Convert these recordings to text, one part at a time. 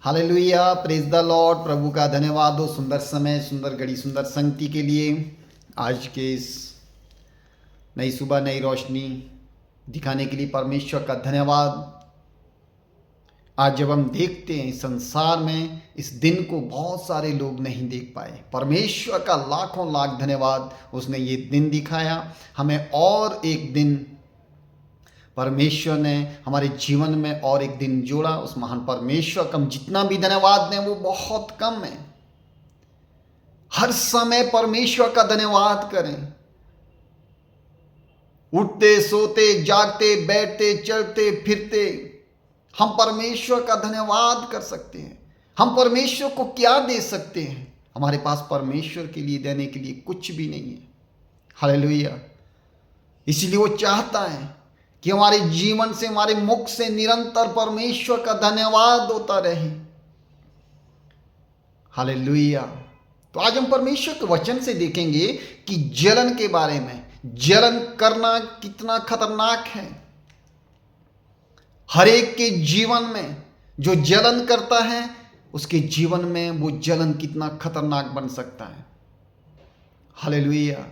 Hallelujah, praise the Lord. प्रभु का धन्यवाद हो सुंदर समय, सुंदर घड़ी, सुंदर संगति के लिए। आज के इस नई सुबह, नई रोशनी दिखाने के लिए परमेश्वर का धन्यवाद। आज जब हम देखते हैं संसार में इस दिन को, बहुत सारे लोग नहीं देख पाए। परमेश्वर का लाखों लाख धन्यवाद, उसने ये दिन दिखाया हमें। और एक दिन परमेश्वर ने हमारे जीवन में और एक दिन जोड़ा। उस महान परमेश्वर का हम जितना भी धन्यवाद दें वो बहुत कम है। हर समय परमेश्वर का धन्यवाद करें। उठते, सोते, जागते, बैठते, चलते, फिरते हम परमेश्वर का धन्यवाद कर सकते हैं। हम परमेश्वर को क्या दे सकते हैं? हमारे पास परमेश्वर के लिए देने के लिए कुछ भी नहीं है। हालेलुया। इसलिए वो चाहता है कि हमारे जीवन से, हमारे मुख से निरंतर परमेश्वर का धन्यवाद होता रहे। हालेलुया। तो आज हम परमेश्वर के वचन से देखेंगे कि जलन के बारे में। जलन करना कितना खतरनाक है। हर एक के जीवन में जो जलन करता है, उसके जीवन में वो जलन कितना खतरनाक बन सकता है। हालेलुया।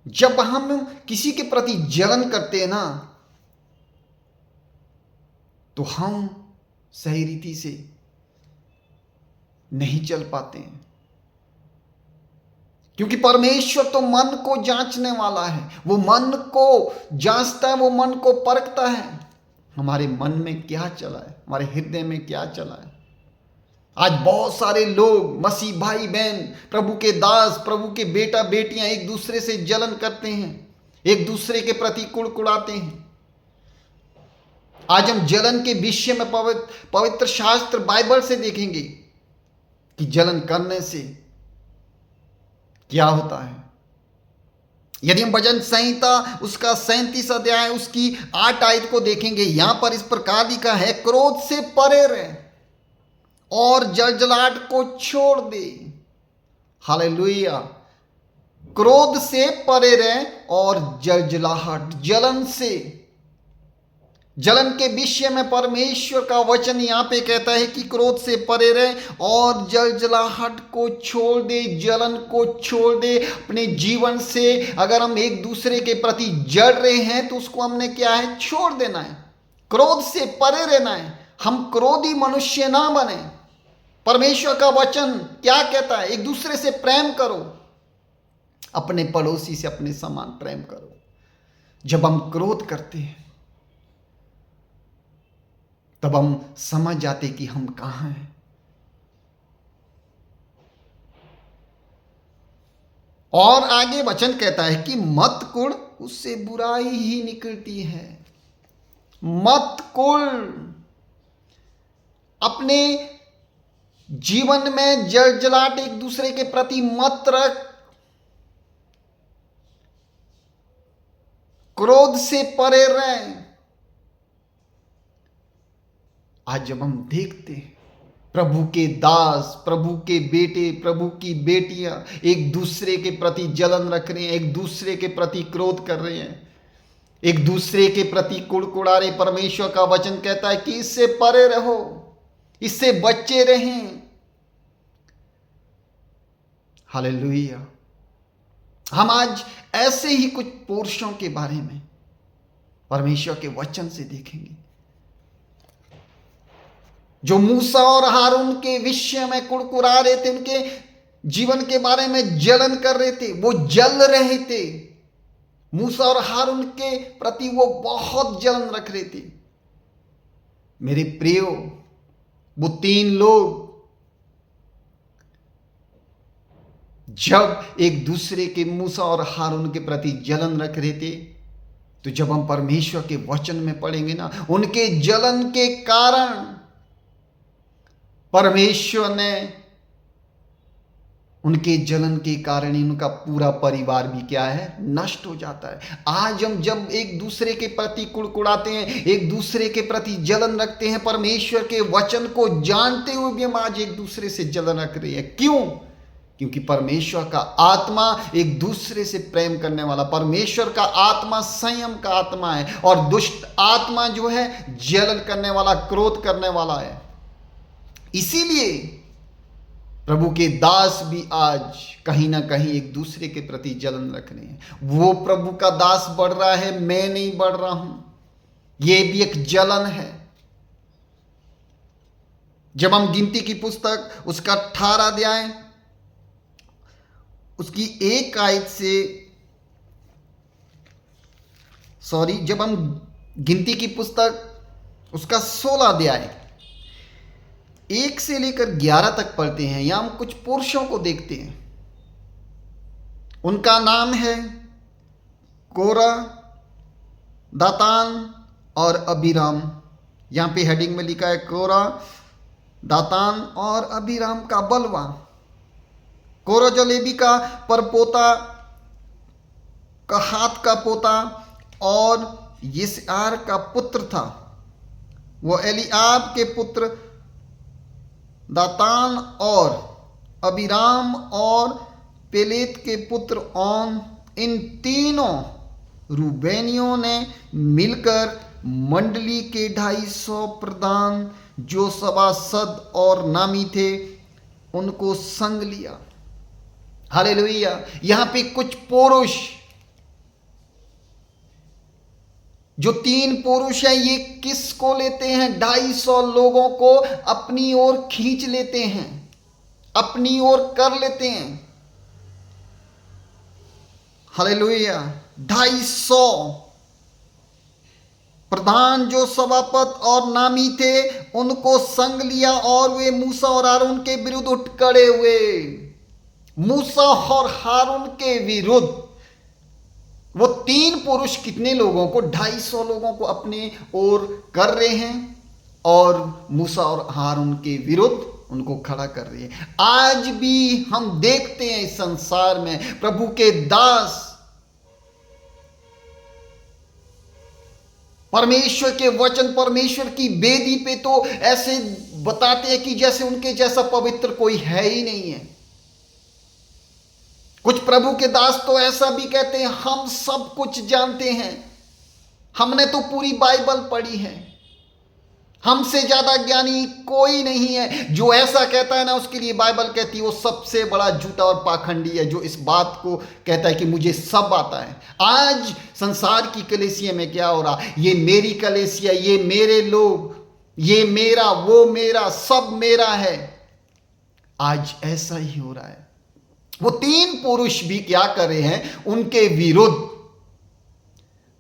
जब हम किसी के प्रति जलन करते हैं ना, तो हम सही रीति से नहीं चल पाते हैं। क्योंकि परमेश्वर तो मन को जांचने वाला है। वो मन को जांचता है, वो मन को परखता है। हमारे मन में क्या चला है, हमारे हृदय में क्या चला है। आज बहुत सारे लोग, मसीह भाई बहन, प्रभु के दास, प्रभु के बेटा बेटियां एक दूसरे से जलन करते हैं, एक दूसरे के प्रति कुड़कुड़ाते हैं। आज हम जलन के विषय में पवित्र शास्त्र बाइबल से देखेंगे कि जलन करने से क्या होता है। यदि हम भजन संहिता उसका 37 अध्याय उसकी 8 आयत को देखेंगे, यहां पर इस प्रकार लिखा है, क्रोध से परे रहे और जलजलाहट को छोड़ दे। हालेलुया। क्रोध से परे रहे और जलजलाहट, जलन से, जलन के विषय में परमेश्वर का वचन यहां पे कहता है कि क्रोध से परे रहे और जलजलाहट को छोड़ दे, जलन को छोड़ दे अपने जीवन से। अगर हम एक दूसरे के प्रति जल रहे हैं तो उसको हमने क्या है, छोड़ देना है। क्रोध से परे रहना है। हम क्रोधी मनुष्य ना बने। परमेश्वर का वचन क्या कहता है? एक दूसरे से प्रेम करो, अपने पड़ोसी से अपने समान प्रेम करो। जब हम क्रोध करते हैं तब हम समझ जाते कि हम कहां हैं। और आगे वचन कहता है कि मत कुढ़, उससे बुराई ही निकलती है। मत कुढ़। अपने जीवन में जलजलाहट एक दूसरे के प्रति मत रख। क्रोध से परे रहे। आज जब हम देखते हैं प्रभु के दास, प्रभु के बेटे, प्रभु की बेटियां एक दूसरे के प्रति जलन रख रहे हैं, एक दूसरे के प्रति क्रोध कर रहे हैं, एक दूसरे के प्रति कुड़कुड़ा रहे, परमेश्वर का वचन कहता है कि इससे परे रहो, इससे बचे रहें। हालेलुया। हम आज ऐसे ही कुछ पुरुषों के बारे में परमेश्वर के वचन से देखेंगे जो मूसा और हारून के विषय में कुड़कुड़ा रहे थे, उनके जीवन के बारे में जलन कर रहे थे, वो जल रहे थे। मूसा और हारून के प्रति वो बहुत जलन रख रहे थे। मेरे प्रियो, वो 3 लोग जब एक दूसरे के, मूसा और हारून के प्रति जलन रख रहे थे, तो जब हम परमेश्वर के वचन में पढ़ेंगे ना, उनके जलन के कारण परमेश्वर ने, उनके जलन के कारण ही उनका पूरा परिवार भी क्या है, नष्ट हो जाता है। आज हम जब एक दूसरे के प्रति कुड़कुड़ाते हैं, एक दूसरे के प्रति जलन रखते हैं, परमेश्वर के वचन को जानते हुए भी हम आज एक दूसरे से जलन रख रहे हैं। क्यों? क्योंकि परमेश्वर का आत्मा एक दूसरे से प्रेम करने वाला, परमेश्वर का आत्मा संयम का आत्मा है, और दुष्ट आत्मा जो है जलन करने वाला, क्रोध करने वाला है। इसीलिए प्रभु के दास भी आज कहीं ना कहीं एक दूसरे के प्रति जलन रख रहे हैं। वो प्रभु का दास बढ़ रहा है, मैं नहीं बढ़ रहा हूं, ये भी एक जलन है। जब हम गिनती की पुस्तक उसका 18 अध्याय उसकी 1 आयत से जब हम गिनती की पुस्तक उसका 16 अध्याय 1 से लेकर 11 तक पढ़ते हैं, यहां हम कुछ पुरुषों को देखते हैं। उनका नाम है कोरा, दातान और अबीराम। यहां पे हेडिंग में लिखा है कोरा, दातान और अबीराम का बलवा। कोरा जो लेवी का परपोता, कहात का पोता और यिसआर का पुत्र था। वो एलिआब के पुत्र दातान और अबीराम और पेलेत के पुत्र ओन, इन तीनों रूबेनियों ने मिलकर मंडली के 250 प्रधान जो सभासद और नामी थे उनको संग लिया। हालेलुया। यहां पे कुछ पुरुष, जो 3 पुरुष हैं, ये किसको लेते हैं? 250 लोगों को अपनी ओर खींच लेते हैं, अपनी ओर कर लेते हैं। हालेलुया। 250 प्रधान जो सभापत और नामी थे उनको संग लिया और वे मूसा और हारून के विरुद्ध उठ खड़े हुए। मूसा और हारून के विरुद्ध वो 3 पुरुष कितने लोगों को? 250 लोगों को अपने ओर कर रहे हैं और मूसा और हारून के विरुद्ध उनको खड़ा कर रहे हैं। आज भी हम देखते हैं इस संसार में प्रभु के दास परमेश्वर के वचन, परमेश्वर की वेदी पे तो ऐसे बताते हैं कि जैसे उनके जैसा पवित्र कोई है ही नहीं है। कुछ प्रभु के दास तो ऐसा भी कहते हैं, हम सब कुछ जानते हैं, हमने तो पूरी बाइबल पढ़ी है, हमसे ज्यादा ज्ञानी कोई नहीं है। जो ऐसा कहता है ना, उसके लिए बाइबल कहती है वो सबसे बड़ा झूठा और पाखंडी है, जो इस बात को कहता है कि मुझे सब आता है। आज संसार की कलीसिया में क्या हो रहा? ये मेरी कलीसिया, ये मेरे लोग, ये मेरा, वो मेरा, सब मेरा है। आज ऐसा ही हो रहा है। वो 3 पुरुष भी क्या कर रहे हैं? उनके विरुद्ध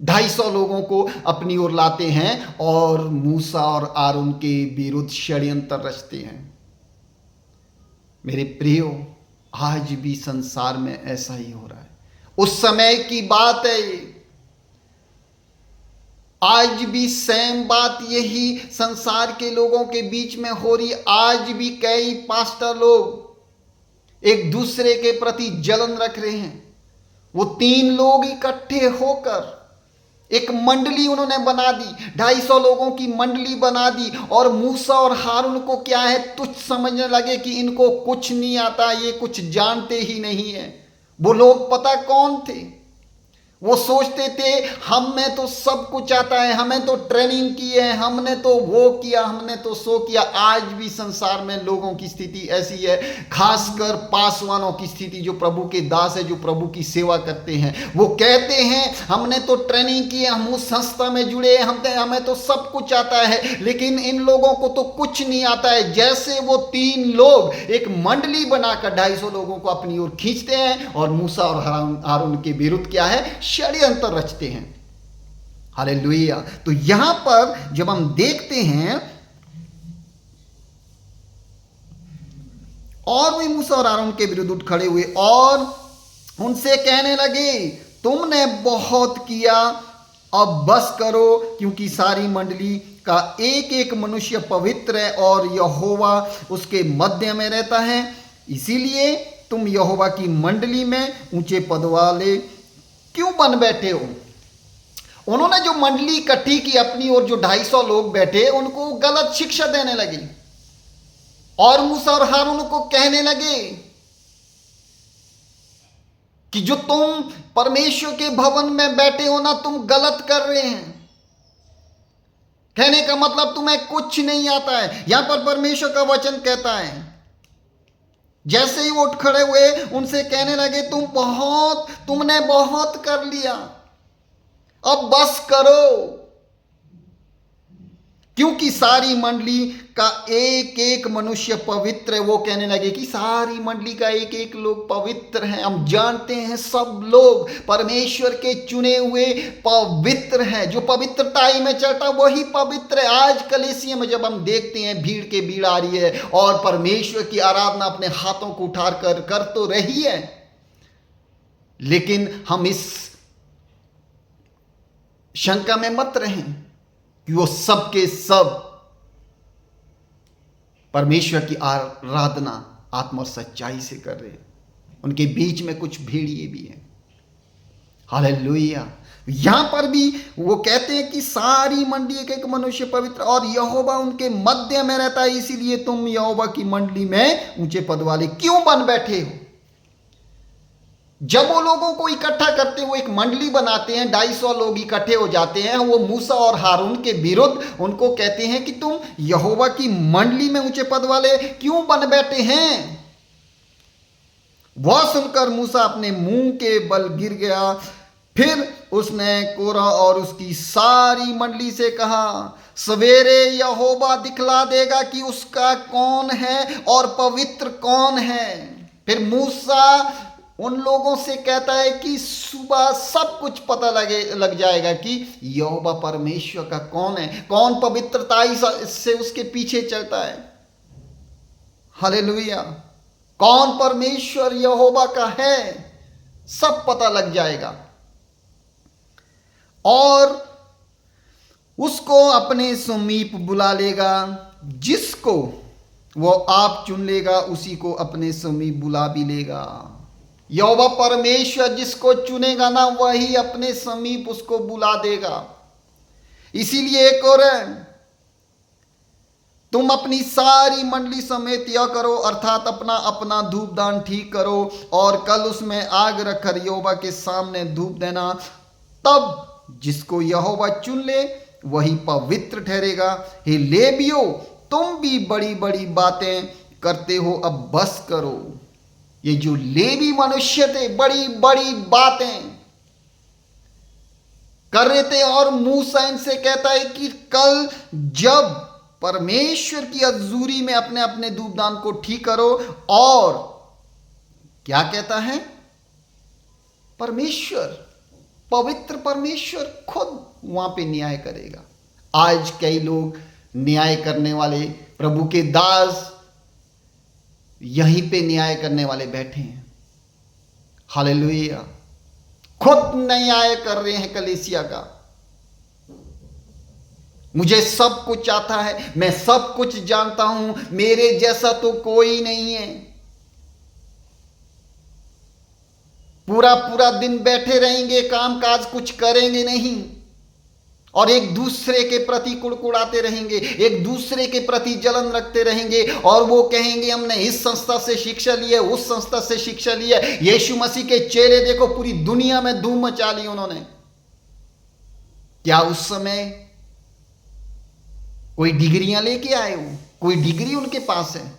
250 लोगों को अपनी ओर लाते हैं और मूसा और हारून के विरुद्ध षड्यंत्र रचते हैं। मेरे प्रियो, आज भी संसार में ऐसा ही हो रहा है। उस समय की बात है ये। आज भी सेम बात यही संसार के लोगों के बीच में हो रही। आज भी कई पास्टर लोग एक दूसरे के प्रति जलन रख रहे हैं। वो 3 लोग इकट्ठे होकर एक मंडली उन्होंने बना दी, 250 लोगों की मंडली बना दी और मूसा और हारून को क्या है, तुच्छ समझने लगे कि इनको कुछ नहीं आता, ये कुछ जानते ही नहीं है। वो लोग पता कौन थे? वो सोचते थे हमें तो सब कुछ आता है, हमें तो ट्रेनिंग की है, हमने तो वो किया, हमने तो सो किया। आज भी संसार में लोगों की स्थिति ऐसी है, खासकर पासवानों की स्थिति, जो प्रभु के दास है, जो प्रभु की सेवा करते हैं। वो कहते हैं हमने तो ट्रेनिंग की है, हम उस संस्था में जुड़े हैं, हमें तो सब कुछ आता है, लेकिन इन लोगों को तो कुछ नहीं आता है। जैसे वो 3 लोग एक मंडली बनाकर 250 लोगों को अपनी ओर खींचते हैं और मूसा और हारून के विरुद्ध क्या है, षड्यंत्र रचते हैं। हालेलुया। तो यहां पर जब हम देखते हैं, और वे मूसा और हारून के विरुद्ध उठ खड़े हुए और उनसे कहने लगे, तुमने बहुत किया, अब बस करो, क्योंकि सारी मंडली का एक एक मनुष्य पवित्र है और यहोवा उसके मध्य में रहता है। इसीलिए तुम यहोवा की मंडली में ऊंचे पद वाले क्यों बन बैठे हो? उन्होंने जो मंडली इकट्ठी की अपनी ओर, जो 250 लोग बैठे, उनको गलत शिक्षा देने लगे और मूसा और हारून को कहने लगे कि जो तुम परमेश्वर के भवन में बैठे हो ना, तुम गलत कर रहे हैं। कहने का मतलब तुम्हें कुछ नहीं आता है। यहां पर परमेश्वर का वचन कहता है, जैसे ही वो उठ खड़े हुए उनसे कहने लगे, तुमने बहुत कर लिया, अब बस करो। क्योंकि सारी मंडली का एक एक मनुष्य पवित्र है। वो कहने लगे कि सारी मंडली का एक एक लोग पवित्र हैं। हम जानते हैं सब लोग परमेश्वर के चुने हुए पवित्र हैं। जो पवित्रताई में चलता वही पवित्र है। आज कलीसिया में जब हम देखते हैं भीड़ के भीड़ आ रही है और परमेश्वर की आराधना अपने हाथों को उठा कर तो रही है, लेकिन हम इस शंका में मत रहें कि वो सब के सब परमेश्वर की आराधना आत्मा और सच्चाई से कर रहे हैं। उनके बीच में कुछ भेड़िए भी हैं। हालेलुया। यहां पर भी वो कहते हैं कि सारी मंडली एक एक मनुष्य पवित्र और यहोवा उनके मध्य में रहता है, इसीलिए तुम यहोवा की मंडली में ऊंचे पद वाले क्यों बन बैठे हो। जब वो लोगों को इकट्ठा करते हैं, वो एक मंडली बनाते हैं, 250 लोग इकट्ठे हो जाते हैं, वो मूसा और हारून के विरुद्ध उनको कहते हैं कि तुम यहोवा की मंडली में ऊंचे पद वाले क्यों बन बैठे हैं। वह सुनकर मूसा अपने मुंह के बल गिर गया। फिर उसने कोरह और उसकी सारी मंडली से कहा, सवेरे यहोवा दिखला देगा कि उसका कौन है और पवित्र कौन है। फिर मूसा उन लोगों से कहता है कि सुबह सब कुछ पता लग जाएगा कि यहोवा परमेश्वर का कौन है, कौन पवित्रता से उसके पीछे चलता है। हालेलुया। कौन परमेश्वर यहोवा का है, सब पता लग जाएगा और उसको अपने समीप बुला लेगा। जिसको वो आप चुन लेगा उसी को अपने समीप बुला भी लेगा। यहोवा परमेश्वर जिसको चुनेगा ना, वही अपने समीप उसको बुला देगा। इसीलिए एक और है, तुम अपनी सारी मंडली समेत यह करो, अर्थात अपना अपना धूपदान ठीक करो और कल उसमें आग रखकर यहोवा के सामने धूप देना। तब जिसको यहोवा चुन ले वही पवित्र ठहरेगा। हे लेवियो, तुम भी बड़ी बड़ी बातें करते हो, अब बस करो। ये जो लेवी मनुष्य थे बड़ी बड़ी बातें कर रहे थे और मूसा इनसे कहता है कि कल जब परमेश्वर की हजूरी में अपने अपने धूपदान को ठीक करो। और क्या कहता है, परमेश्वर, पवित्र परमेश्वर खुद वहां पे न्याय करेगा। आज कई लोग न्याय करने वाले प्रभु के दास यहीं पे न्याय करने वाले बैठे हैं। हालेलुया। खुद न्याय कर रहे हैं कलीसिया का। मुझे सब कुछ आता है, मैं सब कुछ जानता हूं, मेरे जैसा तो कोई नहीं है। पूरा पूरा दिन बैठे रहेंगे, काम काज कुछ करेंगे नहीं और एक दूसरे के प्रति कुड़कुड़ाते रहेंगे, एक दूसरे के प्रति जलन रखते रहेंगे और वो कहेंगे हमने इस संस्था से शिक्षा ली है, उस संस्था से शिक्षा ली है। यीशु मसीह के चेले देखो पूरी दुनिया में धूम मचा ली उन्होंने। क्या उस समय कोई डिग्रियां लेके आए हो? कोई डिग्री उनके पास है?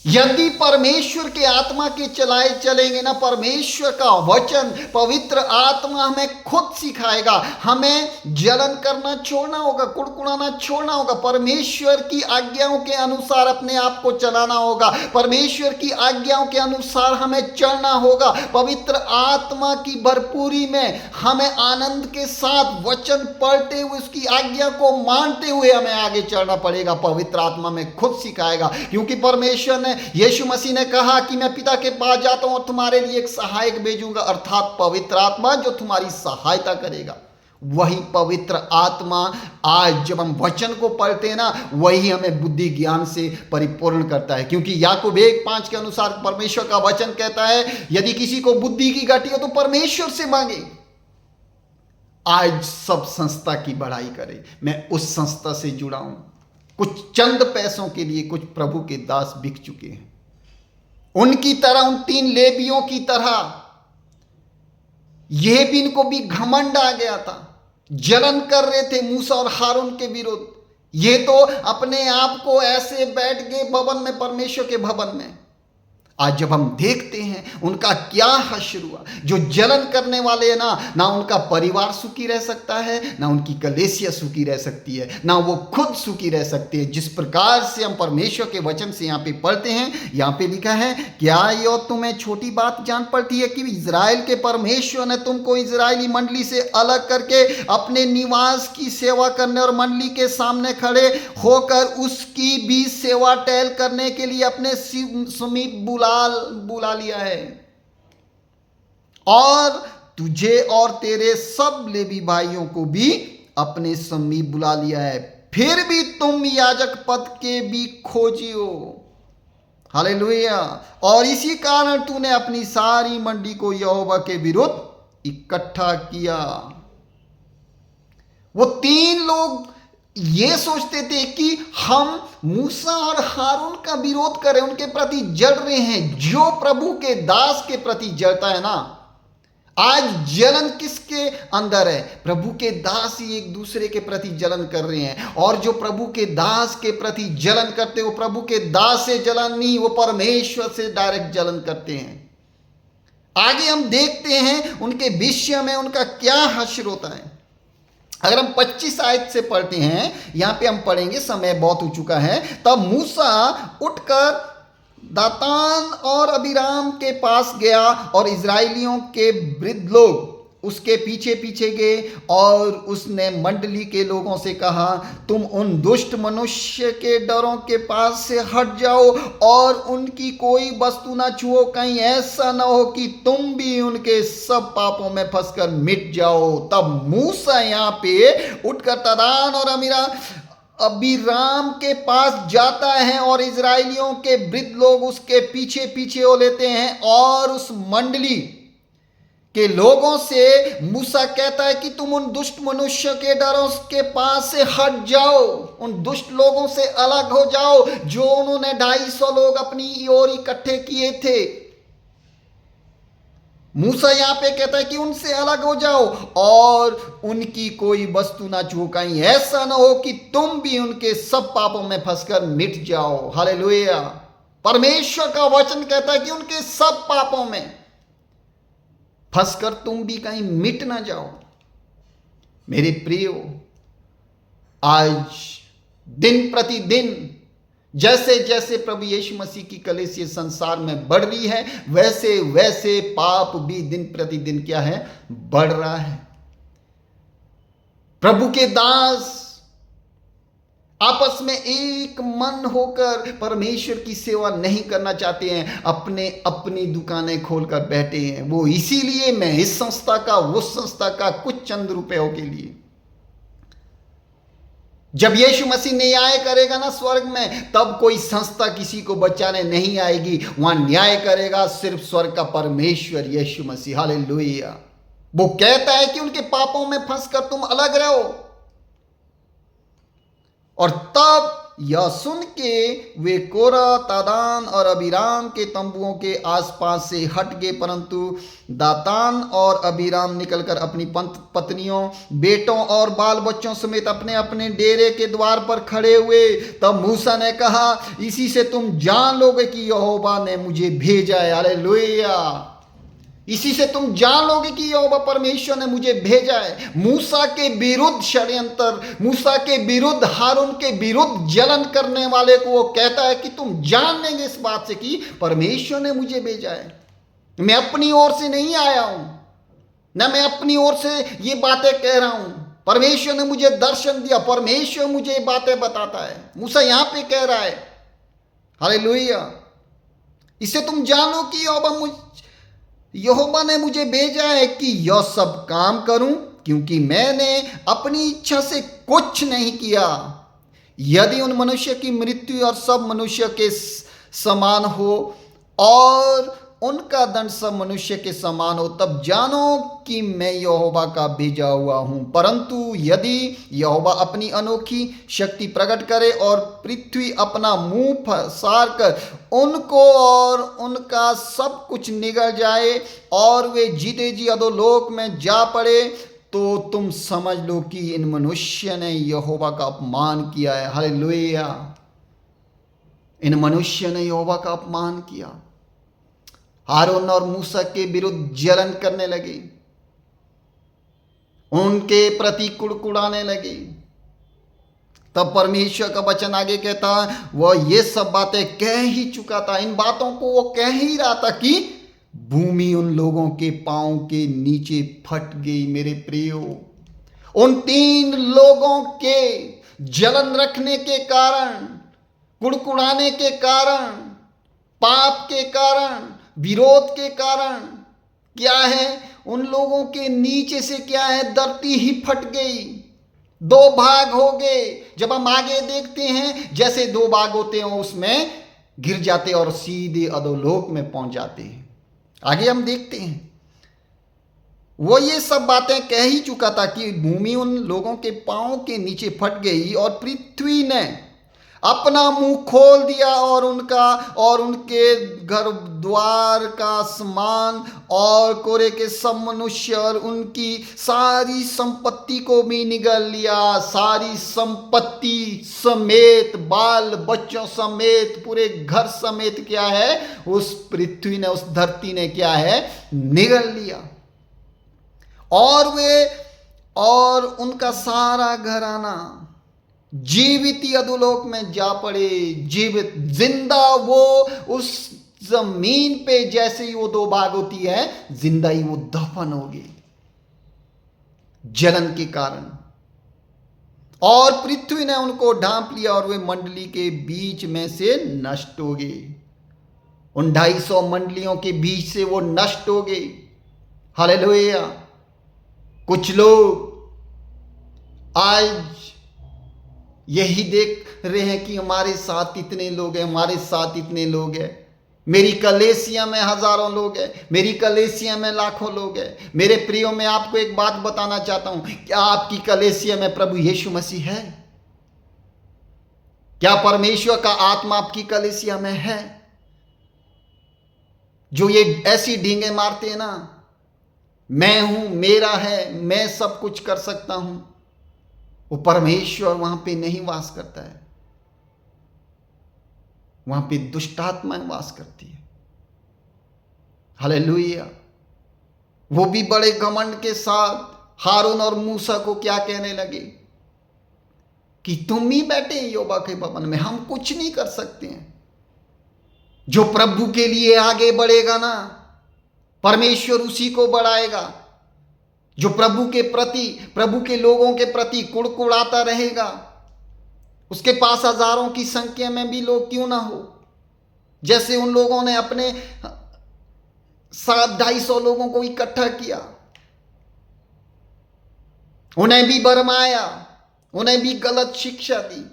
यदि परमेश्वर के आत्मा के चलाए चलेंगे ना, परमेश्वर का वचन, पवित्र आत्मा हमें खुद सिखाएगा। हमें जलन करना छोड़ना होगा, कुड़कुड़ाना छोड़ना होगा, परमेश्वर की आज्ञाओं के अनुसार अपने आप को चलाना होगा, परमेश्वर की आज्ञाओं के अनुसार हमें चलना होगा। पवित्र आत्मा की भरपूरी में हमें आनंद के साथ वचन पढ़ते हुए उसकी आज्ञा को मानते हुए हमें आगे चलना पड़ेगा। पवित्र आत्मा में खुद सिखाएगा, क्योंकि परमेश्वर ने, यीशु मसीह ने कहा कि मैं पिता के पास जाता हूं और तुम्हारे लिए एक सहायक भेजूंगा, अर्थात पवित्र आत्मा जो तुम्हारी सहायता करेगा। वही पवित्र आत्मा आज जब हम वचन को पढ़ते हैं ना, वही हमें बुद्धि ज्ञान से परिपूर्ण करता है। क्योंकि याकूब 1:5 के अनुसार परमेश्वर का वचन कहता है, यदि किसी को बुद्धि की घटी हो तो परमेश्वर से मांगे। आज सब संस्था की बढ़ाई करे, मैं उस संस्था से जुड़ा हूं। कुछ चंद पैसों के लिए कुछ प्रभु के दास बिक चुके हैं। उनकी तरह, उन 3 लेवियों की तरह, यह भी इनको भी घमंड आ गया था। जलन कर रहे थे मूसा और हारून के विरुद्ध। ये तो अपने आप को ऐसे बैठ गए भवन में, परमेश्वर के भवन में। आज जब हम देखते हैं उनका क्या हश्र हुआ, जो जलन करने वाले हैं ना उनका परिवार सुखी रह सकता है, ना उनकी कलीसिया सुखी रह सकती है, ना वो खुद सुखी रह सकते हैं। जिस प्रकार से हम परमेश्वर के वचन से यहाँ पे पढ़ते हैं, यहाँ पे लिखा है, क्या यो तुम्हें छोटी बात जान पड़ती है कि इजराइल के परमेश्वर ने तुमको इजरायली मंडली से अलग करके अपने निवास की सेवा करने और मंडली के सामने खड़े होकर उसकी भी सेवा टहल करने के लिए अपने समीप बुला लिया है, और तुझे और तेरे सब लेवी भाइयों को भी अपने समीप बुला लिया है, फिर भी तुम याजक पद के भी खोजियो। हालेलुया। और इसी कारण तूने अपनी सारी मंडी को यहोवा के विरुद्ध इकट्ठा किया। वो 3 लोग ये सोचते थे कि हम मूसा और हारून का विरोध करें, उनके प्रति जल रहे हैं। जो प्रभु के दास के प्रति जलता है ना, आज जलन किसके अंदर है? प्रभु के दास ही एक दूसरे के प्रति जलन कर रहे हैं। और जो प्रभु के दास के प्रति जलन करते, वो प्रभु के दास से जलन नहीं, वो परमेश्वर से डायरेक्ट जलन करते हैं। आगे हम देखते हैं उनके विषय में उनका क्या हश्र होता है। अगर हम 25 आयत से पढ़ते हैं, यहां पे हम पढ़ेंगे, समय बहुत हो चुका है। तब मूसा उठकर दातान और अबीराम के पास गया और इजराइलियों के वृद्ध लोग उसके पीछे पीछे गए, और उसने मंडली के लोगों से कहा, तुम उन दुष्ट मनुष्य के डरों के पास से हट जाओ और उनकी कोई वस्तु ना छुओ, कहीं ऐसा ना हो कि तुम भी उनके सब पापों में फंसकर मिट जाओ। तब मूसा यहाँ पे उठकर दातान और अबीराम के पास जाता है, और इजराइलियों के वृद्ध लोग उसके पीछे पीछे हो लेते हैं, और उस मंडली के लोगों से मूसा कहता है कि तुम उन दुष्ट मनुष्य के डरों के पास से हट जाओ, उन दुष्ट लोगों से अलग हो जाओ जो उन्होंने 250 लोग अपनी ओर इकट्ठे किए थे। मूसा यहां पे कहता है कि उनसे अलग हो जाओ और उनकी कोई वस्तु ना छुओ, कहीं ऐसा ना हो कि तुम भी उनके सब पापों में फंसकर मिट जाओ। हालेलुया। परमेश्वर का वचन कहता है कि उनके सब पापों में फंसकर तुम भी कहीं मिट ना जाओ। मेरे प्रियो, आज दिन प्रतिदिन जैसे जैसे प्रभु यीशु मसीह की कलीसिया संसार में बढ़ रही है, वैसे वैसे पाप भी दिन प्रतिदिन क्या है? बढ़ रहा है। प्रभु के दास आपस में एक मन होकर परमेश्वर की सेवा नहीं करना चाहते हैं, अपने अपनी दुकानें खोलकर बैठे हैं। वो इसीलिए मैं इस संस्था का, उस संस्था का, कुछ चंद रुपयों के लिए। जब यीशु मसीह न्याय करेगा ना स्वर्ग में, तब कोई संस्था किसी को बचाने नहीं आएगी। वहां न्याय करेगा सिर्फ स्वर्ग का परमेश्वर यीशु मसीह। हालेलुया। वो कहता है कि उनके पापों में फंसकर तुम अलग रहो। और तब यह सुन के वे कोरह, दातान और अबीराम के तंबुओं के आसपास से हट गए, परंतु दातान और अबीराम निकलकर अपनी पत्नियों, बेटों और बाल बच्चों समेत अपने अपने डेरे के द्वार पर खड़े हुए। तब मूसा ने कहा, इसी से तुम जान लोगे कि यहोवा ने मुझे भेजा है। हालेलुया। इसी से तुम जान लोगे कि यहोवा परमेश्वर ने मुझे भेजा है। मूसा के विरुद्ध षड्यंत्र, मूसा के विरुद्ध, हारून के विरुद्ध जलन करने वाले को वो कहता है कि तुम जान लेंगे इस बात से कि परमेश्वर ने मुझे भेजा है। मैं अपनी ओर से नहीं आया हूं, ना मैं अपनी ओर से ये बातें कह रहा हूं। परमेश्वर ने मुझे दर्शन दिया, परमेश्वर मुझे ये बातें बताता है। मूसा यहां पे कह रहा है। हालेलुया। इससे तुम जानो कि यहोवा ने मुझे भेजा है कि यह सब काम करूं, क्योंकि मैंने अपनी इच्छा से कुछ नहीं किया। यदि उन मनुष्य की मृत्यु और सब मनुष्य के समान हो और उनका दंड सब मनुष्य के समान हो, तब जानो कि मैं यहोवा का भेजा हुआ हूं। परंतु यदि यहोवा अपनी अनोखी शक्ति प्रकट करे और पृथ्वी अपना मुंह पसार कर उनको और उनका सब कुछ निगल जाए और वे जीते जी अधोलोक में जा पड़े, तो तुम समझ लो कि इन मनुष्य ने यहोवा का अपमान किया है। हालेलुया। इन मनुष्य ने यहोवा का अपमान किया। हारून और मूसा के विरुद्ध जलन करने लगे, उनके प्रति कुड़कुड़ाने लगे। तब परमेश्वर का वचन आगे कहता, वह ये सब बातें कह ही चुका था। इन बातों को वो कह ही रहा था कि भूमि उन लोगों के पांव के नीचे फट गई। मेरे प्रियो, उन 3 लोगों के जलन रखने के कारण, कुड़कुड़ाने के कारण, पाप के कारण, विरोध के कारण क्या है, उन लोगों के नीचे से क्या है, धरती ही फट गई, 2 भाग हो गए। जब हम आगे देखते हैं, जैसे 2 भाग होते हैं उसमें गिर जाते और सीधे अधोलोक में पहुंच जाते हैं। आगे हम देखते हैं, वो ये सब बातें कह ही चुका था कि भूमि उन लोगों के पांव के नीचे फट गई और पृथ्वी ने अपना मुंह खोल दिया और उनका और उनके घर द्वार का समान और कोरे के सब मनुष्य और उनकी सारी संपत्ति को भी निगल लिया। सारी संपत्ति समेत, बाल बच्चों समेत, पूरे घर समेत क्या है, उस पृथ्वी ने, उस धरती ने क्या है, निगल लिया। और उनका सारा घराना जीवित ही अधोलोक में जा पड़े। जीवित, जिंदा वो उस जमीन पे जैसे ही वो 2 भाग होती है, जिंदा ही वो दफन हो गई जलन के कारण। और पृथ्वी ने उनको ढांप लिया और वे मंडली के बीच में से नष्ट हो गए। उन 250 मंडलियों के बीच से वो नष्ट हो गए। हालेलुया। कुछ लोग आज यही देख रहे हैं कि हमारे साथ इतने लोग हैं, हमारे साथ इतने लोग हैं, मेरी कलीसिया में हजारों लोग हैं, मेरी कलीसिया में लाखों लोग हैं। मेरे प्रियो, मैं आपको एक बात बताना चाहता हूं, क्या आपकी कलीसिया में प्रभु यीशु मसीह है? क्या परमेश्वर का आत्मा आपकी कलीसिया में है? जो ये ऐसी ढींगे मारते हैं ना, मैं हूं, मेरा है, मैं सब कुछ कर सकता हूं, वो परमेश्वर वहां पे नहीं वास करता है। वहां पे दुष्ट आत्माएं वास करती है। हालेलुया। वो भी बड़े घमंड के साथ हारून और मूसा को क्या कहने लगे कि तुम ही बैठे यहोवा के भवन में, हम कुछ नहीं कर सकते हैं। जो प्रभु के लिए आगे बढ़ेगा ना, परमेश्वर उसी को बढ़ाएगा। जो प्रभु के प्रति, प्रभु के लोगों के प्रति कुड़कुड़ाता रहेगा, उसके पास हजारों की संख्या में भी लोग क्यों ना हो, जैसे उन लोगों ने अपने 250 लोगों को इकट्ठा किया, उन्हें भी भरमाया, उन्हें भी गलत शिक्षा दी।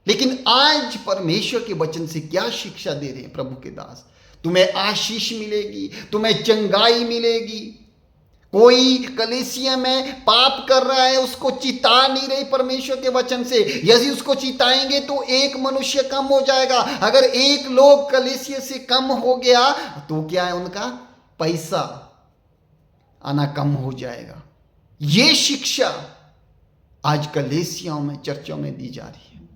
लेकिन आज परमेश्वर के वचन से क्या शिक्षा दे रहे हैं प्रभु के दास? तुम्हें आशीष मिलेगी, तुम्हें चंगाई मिलेगी। कोई कलीसिया में पाप कर रहा है, उसको चिता नहीं रही परमेश्वर के वचन से। यदि उसको चिताएंगे तो 1 मनुष्य कम हो जाएगा। अगर 1 लोग कलीसिया से कम हो गया तो क्या है, उनका पैसा आना कम हो जाएगा। ये शिक्षा आज कलीसियाओं में, चर्चों में दी जा रही है।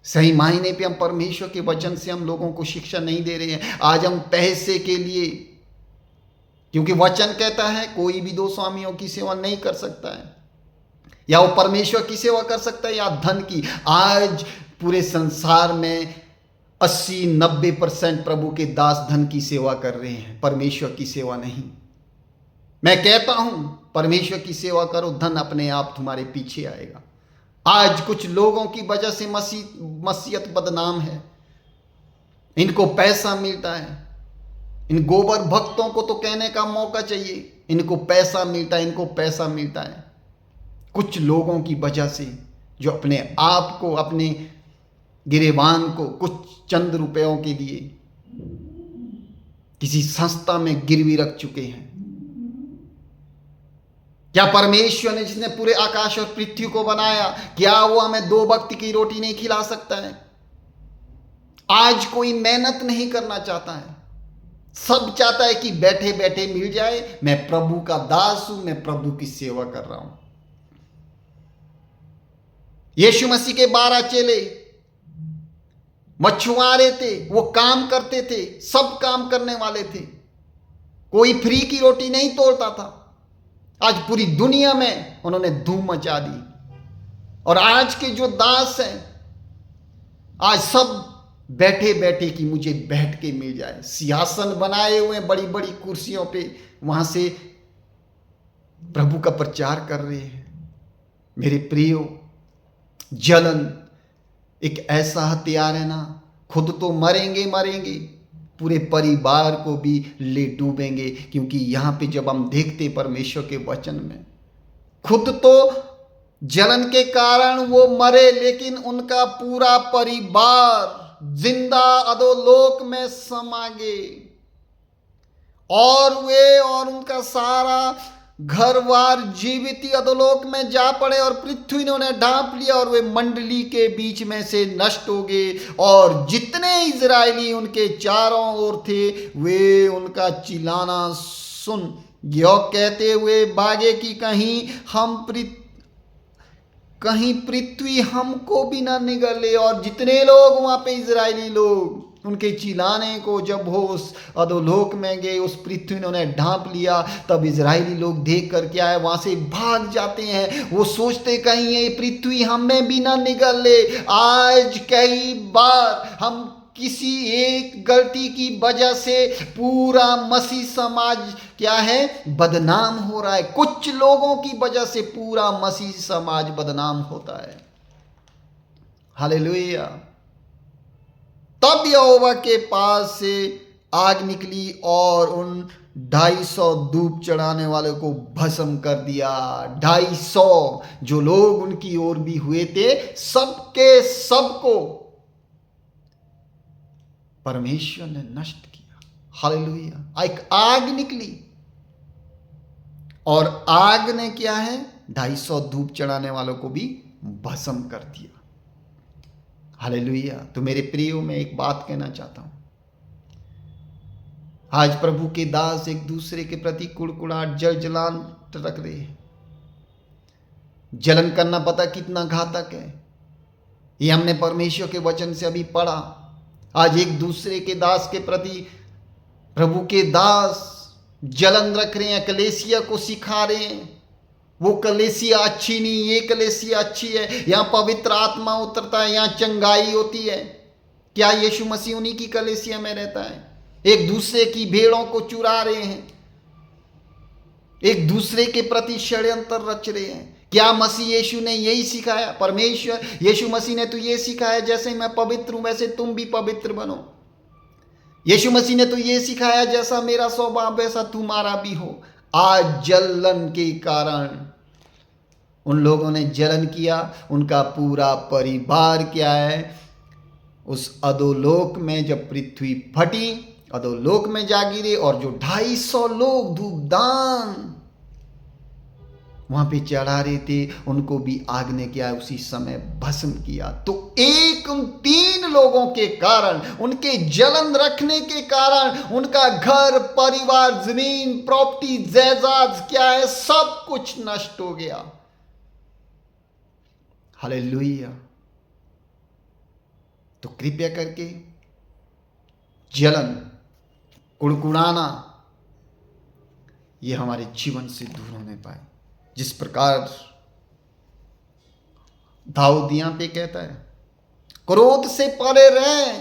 सही मायने पे हम परमेश्वर के वचन से हम लोगों को शिक्षा नहीं दे रहे हैं। आज हम पैसे के लिए, क्योंकि वचन कहता है कोई भी 2 स्वामियों की सेवा नहीं कर सकता है, या वो परमेश्वर की सेवा कर सकता है या धन की। आज पूरे संसार में 80-90% प्रभु के दास धन की सेवा कर रहे हैं, परमेश्वर की सेवा नहीं। मैं कहता हूं परमेश्वर की सेवा करो, धन अपने आप तुम्हारे पीछे आएगा। आज कुछ लोगों की वजह से मसीहत बदनाम है। इनको पैसा मिलता है, इन गोबर भक्तों को तो कहने का मौका चाहिए, इनको पैसा मिलता है, इनको पैसा मिलता है। कुछ लोगों की वजह से जो अपने आप को, अपने गिरेबान को कुछ चंद रुपयों के लिए किसी संस्था में गिरवी रख चुके हैं। क्या परमेश्वर ने, जिसने पूरे आकाश और पृथ्वी को बनाया, क्या वो हमें 2 वक्त की रोटी नहीं खिला सकता है? आज कोई मेहनत नहीं करना चाहता है, सब चाहता है कि बैठे बैठे मिल जाए, मैं प्रभु का दास हूं, मैं प्रभु की सेवा कर रहा हूं। यीशु मसीह के 12 चेले मछुआरे थे, वो काम करते थे, सब काम करने वाले थे, कोई फ्री की रोटी नहीं तोड़ता था। आज पूरी दुनिया में उन्होंने धूम मचा दी। और आज के जो दास हैं, आज सब बैठे बैठे कि मुझे बैठ के मिल जाए, सिंहासन बनाए हुए बड़ी बड़ी कुर्सियों पे, वहां से प्रभु का प्रचार कर रहे हैं। मेरे प्रियो, जलन एक ऐसा हथियार है ना, खुद तो मरेंगे मरेंगे, पूरे परिवार को भी ले डूबेंगे। क्योंकि यहां पे जब हम देखते परमेश्वर के वचन में, खुद तो जलन के कारण वो मरे, लेकिन उनका पूरा परिवार जिंदा अधोलोक में समा गए, और वे और उनका सारा घरवार जीवित ही अधोलोक में जा पड़े, और पृथ्वी ने उन्हें ढांप लिया, और वे मंडली के बीच में से नष्ट हो गए। और जितने इजरायली उनके चारों ओर थे, वे उनका चिल्लाना सुन यो कहते हुए भागे कि कहीं पृथ्वी हमको भी ना निगले। और जितने लोग वहां पे इजरायली लोग उनके चिल्लाने को जब हो उस अधोलोक में गए, उस पृथ्वी ने उन्हें ढांप लिया, तब इजरायली लोग देख कर क्या है, वहां से भाग जाते हैं। वो सोचते कहीं ये पृथ्वी हमें भी ना निगल ले। आज कई बार हम किसी एक गलती की वजह से पूरा मसीह समाज क्या है, बदनाम हो रहा है। कुछ लोगों की वजह से पूरा मसीह समाज बदनाम होता है। हालेलुया। तब यहोवा के पास से आग निकली और उन 250 धूप चढ़ाने वाले को भस्म कर दिया। 250 जो लोग उनकी ओर भी हुए थे, सबके सबको परमेश्वर ने नष्ट किया। हालेलुया। एक आग निकली, और आग ने क्या है, 250 धूप चढ़ाने वालों को भी भस्म कर दिया। हालेलुया। तो मेरे प्रियो, मैं एक बात कहना चाहता हूं, आज प्रभु के दास एक दूसरे के प्रति कुड़कुड़ाहट, जलन रख रहे हैं। जलन करना पता कितना घातक है, ये हमने परमेश्वर के वचन से अभी पढ़ा। आज एक दूसरे के दास के प्रति प्रभु के दास जलन रख रहे हैं, कलीसिया को सिखा रहे हैं वो कलीसिया अच्छी नहीं, ये कलीसिया अच्छी है, यहां पवित्र आत्मा उतरता है, यहां चंगाई होती है। क्या यीशु मसीह उन्हीं की कलीसिया में रहता है? एक दूसरे की भेड़ों को चुरा रहे हैं, एक दूसरे के प्रति षड्यंत्र रच रहे हैं। क्या मसीह यीशु ने यही सिखाया? परमेश्वर यीशु मसीह ने तो ये सिखाया, जैसे मैं पवित्र हूं वैसे तुम भी पवित्र बनो। यीशु मसीह ने तो ये सिखाया, जैसा मेरा स्वभाव वैसा तुम्हारा भी हो। आज जलन के कारण उन लोगों ने जलन किया, उनका पूरा परिवार क्या है, उस अधोलोक में जब पृथ्वी फटी, अधोलोक में जा गिरे। और जो 250 लोग धूपदान वहां पे चढ़ा रहे थे, उनको भी आग ने क्या है, उसी समय भस्म किया। तो एक उन 3 लोगों के कारण, उनके जलन रखने के कारण, उनका घर परिवार, जमीन, प्रॉपर्टी, जायदाद क्या है, सब कुछ नष्ट हो गया। हालेलुया। तो कृपया करके जलन, कुड़कुड़ाना, ये हमारे जीवन से दूर होने पाए। जिस प्रकार दाऊद यहां पे कहता है, क्रोध से परे रहे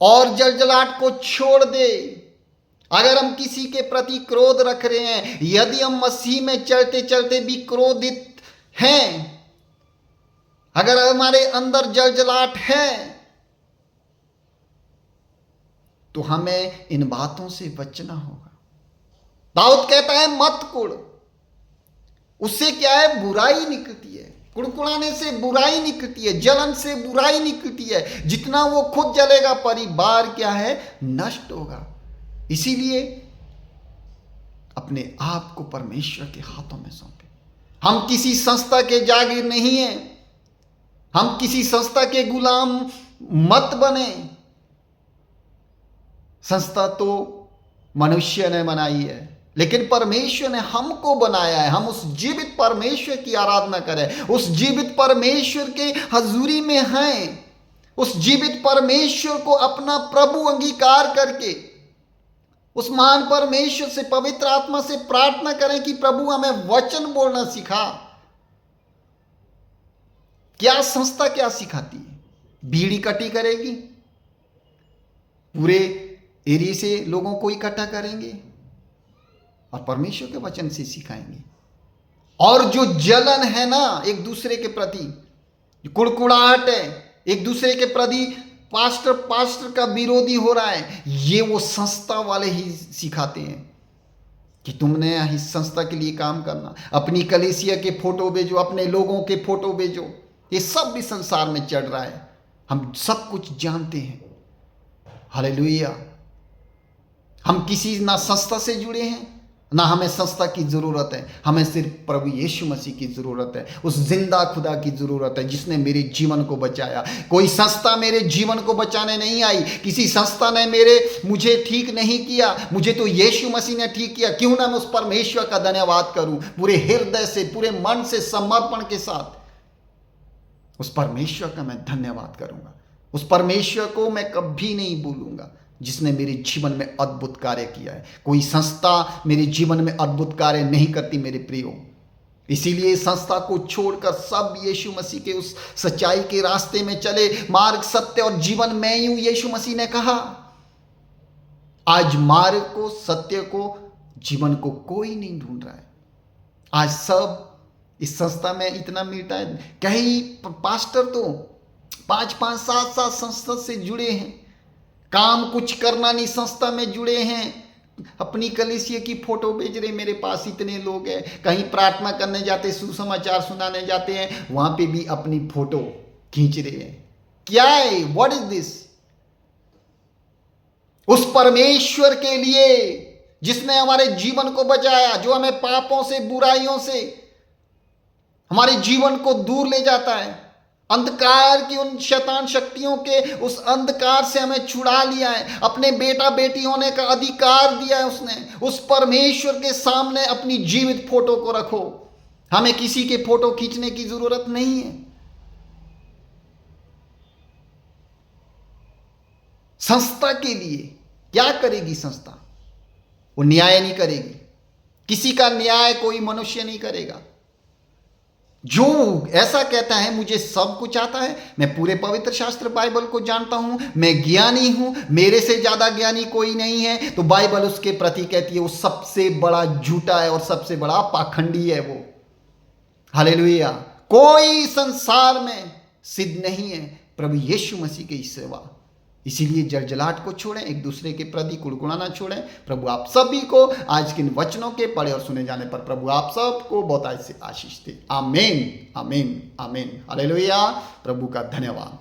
और जलजलाहट को छोड़ दे। अगर हम किसी के प्रति क्रोध रख रहे हैं, यदि हम मसीह में चलते चलते भी क्रोधित हैं, अगर हमारे अंदर जलजलाहट है, तो हमें इन बातों से बचना होगा। दाऊद कहता है मत कुड़, उससे क्या है, बुराई निकलती है। कुड़कुड़ाने से बुराई निकलती है, जलन से बुराई निकलती है। जितना वो खुद जलेगा, परिवार क्या है, नष्ट होगा। इसीलिए अपने आप को परमेश्वर के हाथों में सौंपे। हम किसी संस्था के जागीर नहीं हैं, हम किसी संस्था के गुलाम मत बने। संस्था तो मनुष्य ने बनाई है, लेकिन परमेश्वर ने हमको बनाया है। हम उस जीवित परमेश्वर की आराधना करें, उस जीवित परमेश्वर के हजूरी में हैं, उस जीवित परमेश्वर को अपना प्रभु अंगीकार करके उस महान परमेश्वर से पवित्र आत्मा से प्रार्थना करें कि प्रभु हमें वचन बोलना सिखा। क्या संस्था क्या सिखाती है? बीड़ी इकट्ठी करेगी, पूरे एरिया से लोगों को इकट्ठा करेंगे और परमेश्वर के वचन से सिखाएंगे। और जो जलन है ना एक दूसरे के प्रति, जो कुड़कुड़ाहट है एक दूसरे के प्रति, पास्टर का विरोधी हो रहा है, ये वो संस्था वाले ही सिखाते हैं कि तुमने इस संस्था के लिए काम करना, अपनी कलीसिया के फोटो भेजो, अपने लोगों के फोटो भेजो। ये सब भी संसार में चढ़ रहा है, हम सब कुछ जानते हैं। हालेलुया। हम किसी ना संस्था से जुड़े हैं, ना हमें संस्था की जरूरत है। हमें सिर्फ प्रभु यीशु मसीह की जरूरत है, उस जिंदा खुदा की जरूरत है जिसने मेरे जीवन को बचाया। कोई संस्था मेरे जीवन को बचाने नहीं आई, किसी संस्था ने मुझे ठीक नहीं किया, मुझे तो यीशु मसीह ने ठीक किया। क्यों ना मैं उस परमेश्वर का धन्यवाद करूं, पूरे हृदय से, पूरे मन से, समर्पण के साथ उस परमेश्वर का मैं धन्यवाद करूंगा। उस परमेश्वर को मैं कभी नहीं भूलूंगा जिसने मेरे जीवन में अद्भुत कार्य किया है। कोई संस्था मेरे जीवन में अद्भुत कार्य नहीं करती मेरे प्रियो। इसीलिए संस्था को छोड़कर सब यीशु मसीह के उस सच्चाई के रास्ते में चले। मार्ग, सत्य और जीवन मैं ही हूं, यीशु मसीह ने कहा। आज मार्ग को, सत्य को, जीवन को कोई नहीं ढूंढ रहा है। आज सब इस संस्था में इतना मिलता है। कई पास्टर तो 5-5, 7-7 संस्था से जुड़े हैं, काम कुछ करना नहीं, संस्था में जुड़े हैं, अपनी कलीसिया की फोटो भेज रहे, मेरे पास इतने लोग हैं। कहीं प्रार्थना करने जाते, सुसमाचार सुनाने जाते हैं, वहां पे भी अपनी फोटो खींच रहे हैं। क्या है? What is this? उस परमेश्वर के लिए जिसने हमारे जीवन को बचाया, जो हमें पापों से, बुराइयों से, हमारे जीवन को दूर ले जाता है, अंधकार की उन शैतान शक्तियों के उस अंधकार से हमें छुड़ा लिया है, अपने बेटा बेटी होने का अधिकार दिया है उसने। उस परमेश्वर के सामने अपनी जीवित फोटो को रखो। हमें किसी के फोटो खींचने की जरूरत नहीं है। संस्था के लिए क्या करेगी संस्था? वो न्याय नहीं करेगी। किसी का न्याय कोई मनुष्य नहीं करेगा। जो ऐसा कहता है मुझे सब कुछ आता है, मैं पूरे पवित्र शास्त्र बाइबल को जानता हूं, मैं ज्ञानी हूं, मेरे से ज्यादा ज्ञानी कोई नहीं है, तो बाइबल उसके प्रति कहती है वो सबसे बड़ा झूठा है और सबसे बड़ा पाखंडी है वो। हालेलुया। कोई संसार में सिद्ध नहीं है प्रभु यीशु मसीह के सिवा। इसीलिए जलजलाहट को छोड़ें, एक दूसरे के प्रति कुड़कुड़ाना छोड़ें। प्रभु आप सभी को आज के इन वचनों के पढ़े और सुने जाने पर प्रभु आप सबको बहुत से आशीष दे। आमीन, आमीन, आमीन। हालेलुया। प्रभु का धन्यवाद।